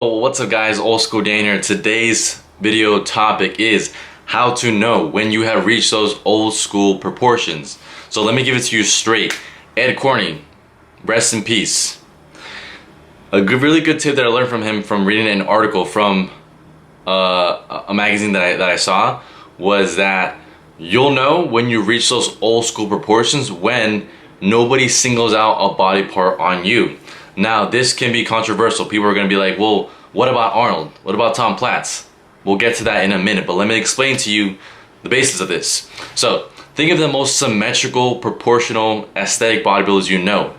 Well, what's up guys, Old School Dan here. Today's video topic is how to know when you have reached those old school proportions. So let me give it to you straight. Ed Corney, rest in peace. Really good tip that I learned from him from reading an article from a magazine that I saw was that you'll know when you reach those old school proportions when nobody singles out a body part on you. Now, this can be controversial. People are going to be like, well, what about Arnold? What about Tom Platz? We'll get to that in a minute, but let me explain to you the basis of this. So, think of the most symmetrical, proportional, aesthetic bodybuilders you know.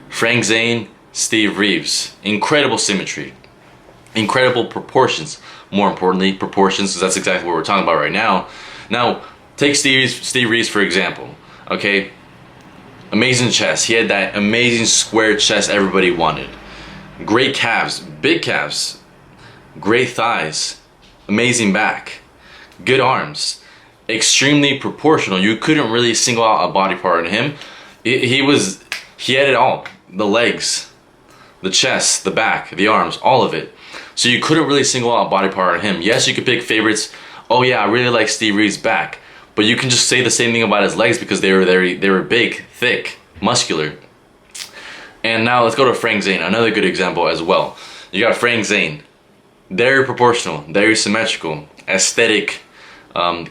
Frank Zane, Steve Reeves. Incredible symmetry. Incredible proportions. More importantly, proportions, because that's exactly what we're talking about right now. Now, take Steve Reeves for example. Okay? Amazing chest. He had that amazing square chest everybody wanted. Great calves, big calves, great thighs, amazing back, good arms, extremely proportional. You couldn't really single out a body part in him. He had it all. The legs, the chest, the back, the arms, all of it. So you couldn't really single out a body part on him. Yes, you could pick favorites. Oh yeah, I really like Steve Reeves' back. But you can just say the same thing about his legs because they were big, thick, muscular. And now let's go to Frank Zane, another good example as well. You got Frank Zane, very proportional, very symmetrical, aesthetic,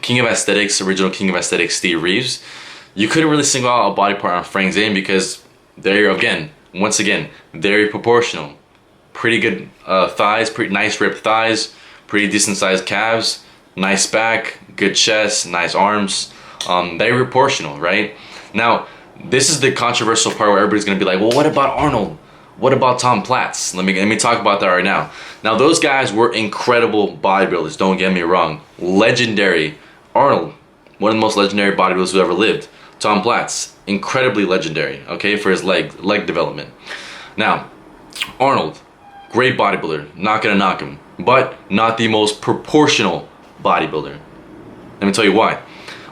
king of aesthetics, original king of aesthetics, Steve Reeves. You couldn't really single out a body part on Frank Zane because once again, very proportional. Pretty good thighs, pretty nice ripped thighs, pretty decent sized calves, nice back, good chest, nice arms, very proportional, right? Now, this is the controversial part where everybody's gonna be like, well, what about Arnold? What about Tom Platz? Let me talk about that right now. Now, those guys were incredible bodybuilders, don't get me wrong. Legendary. Arnold, one of the most legendary bodybuilders who ever lived. Tom Platz, incredibly legendary, okay, for his leg development. Now, Arnold, great bodybuilder, not gonna knock him, but not the most proportional bodybuilder. Let me tell you why.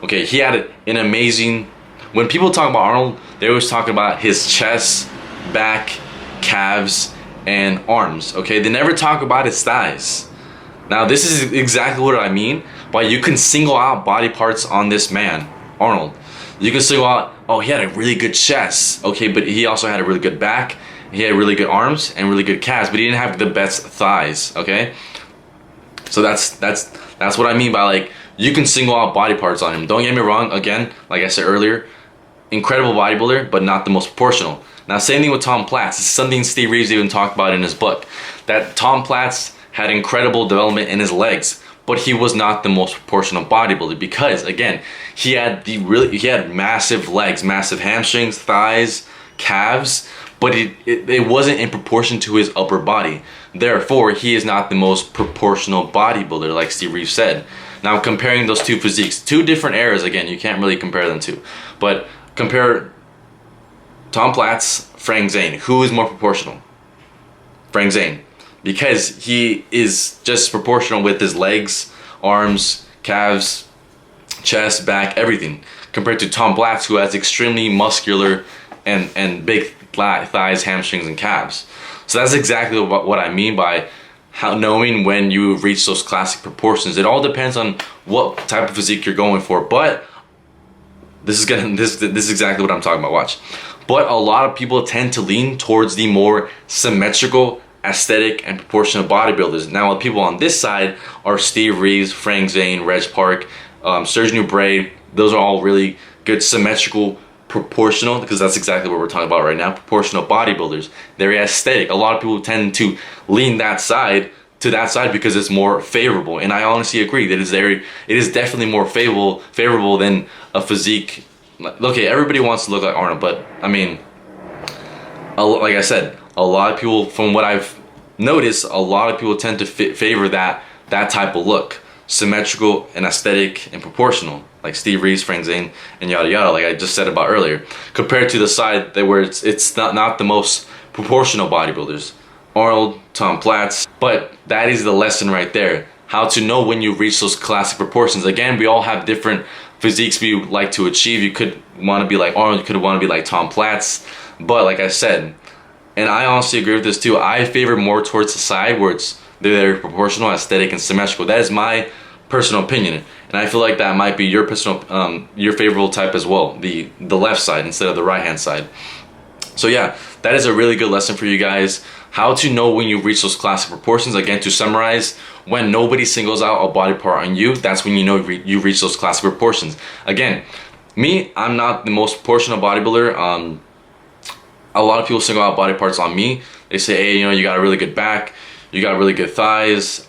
Okay, he had an amazing... When people talk about Arnold, they always talk about his chest, back, calves, and arms. Okay, they never talk about his thighs. Now, this is exactly what I mean by you can single out body parts on this man, Arnold. You can single out, oh, he had a really good chest. Okay, but he also had a really good back. He had really good arms and really good calves, but he didn't have the best thighs. Okay, so that's what I mean by, like, you can single out body parts on him. Don't get me wrong, again, like I said earlier, incredible bodybuilder, but not the most proportional. Now, same thing with Tom Platz. This is something Steve Reeves even talked about in his book, that Tom Platz had incredible development in his legs, but he was not the most proportional bodybuilder because, again, he had massive legs, massive hamstrings, thighs, calves, but it wasn't in proportion to his upper body. Therefore, he is not the most proportional bodybuilder, like Steve Reeves said. Now, comparing those two physiques, two different eras, again, you can't really compare them to. But compare Tom Platz, Frank Zane. Who is more proportional? Frank Zane. Because he is just proportional with his legs, arms, calves, chest, back, everything. Compared to Tom Platz, who has extremely muscular and big thighs, hamstrings, and calves. So that's exactly what I mean by how knowing when you reach those classic proportions. It all depends on what type of physique you're going for, but this is exactly what I'm talking about. Watch. But a lot of people tend to lean towards the more symmetrical, aesthetic, and proportional bodybuilders. Now, the people on this side are Steve Reeves, Frank Zane, Reg Park, Serge Nubret. Those are all really good symmetrical, proportional, because that's exactly what we're talking about right now. Proportional bodybuilders. They're aesthetic. A lot of people tend to lean to that side because it's more favorable, and I honestly agree that it is definitely more favorable than a physique. Okay, everybody wants to look like Arnold, but I mean, like I said, a lot of people, from what I've noticed, a lot of people tend to favor that type of look, symmetrical and aesthetic and proportional, like Steve Reeves, Frank Zane, and yada yada, like I just said about earlier, compared to the side where it's not the most proportional bodybuilders, Arnold, Tom Platz. But that is the lesson right there, how to know when you reach those classic proportions. Again, we all have different physiques we would like to achieve. You could want to be like Arnold, you could want to be like Tom Platz, but like I said, and I honestly agree with this too, I favor more towards the side where it's They're proportional, aesthetic, and symmetrical. That is my personal opinion, and I feel like that might be your personal, your favorable type as well. The left side instead of the right hand side. So yeah, that is a really good lesson for you guys. How to know when you reach those classic proportions. Again, to summarize, when nobody singles out a body part on you, that's when you know you reach those classic proportions. Again, me, I'm not the most proportional bodybuilder. A lot of people single out body parts on me. They say, hey, you know, you got a really good back, you got really good thighs,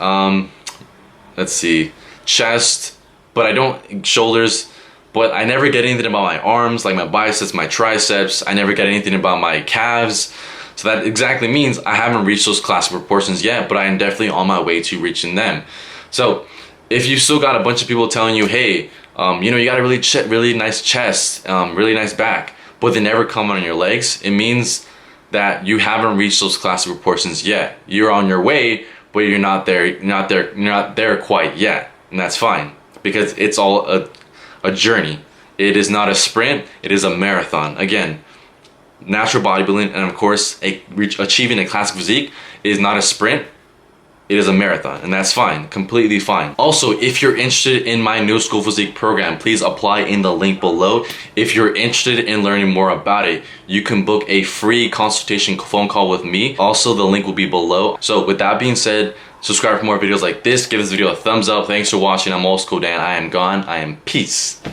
let's see, chest, but I don't, shoulders, but I never get anything about my arms, like my biceps, my triceps. I never get anything about my calves. So that exactly means I haven't reached those classic proportions yet, but I am definitely on my way to reaching them. So if you still got a bunch of people telling you, hey, you know, you got a really nice chest, really nice back, but they never comment on your legs, it means that you haven't reached those classic proportions yet. You're on your way, but you're not there. You're not there quite yet, and that's fine, because it's all a journey. It is not a sprint. It is a marathon. Again, natural bodybuilding, and of course, achieving a classic physique is not a sprint. It is a marathon, and that's fine, completely fine. Also, if you're interested in my New School Physique program, please apply in the link below. If you're interested in learning more about it, you can book a free consultation phone call with me. Also, the link will be below. So with that being said, subscribe for more videos like this. Give this video a thumbs up. Thanks for watching. I'm Old School Dan. I am gone. I am peace.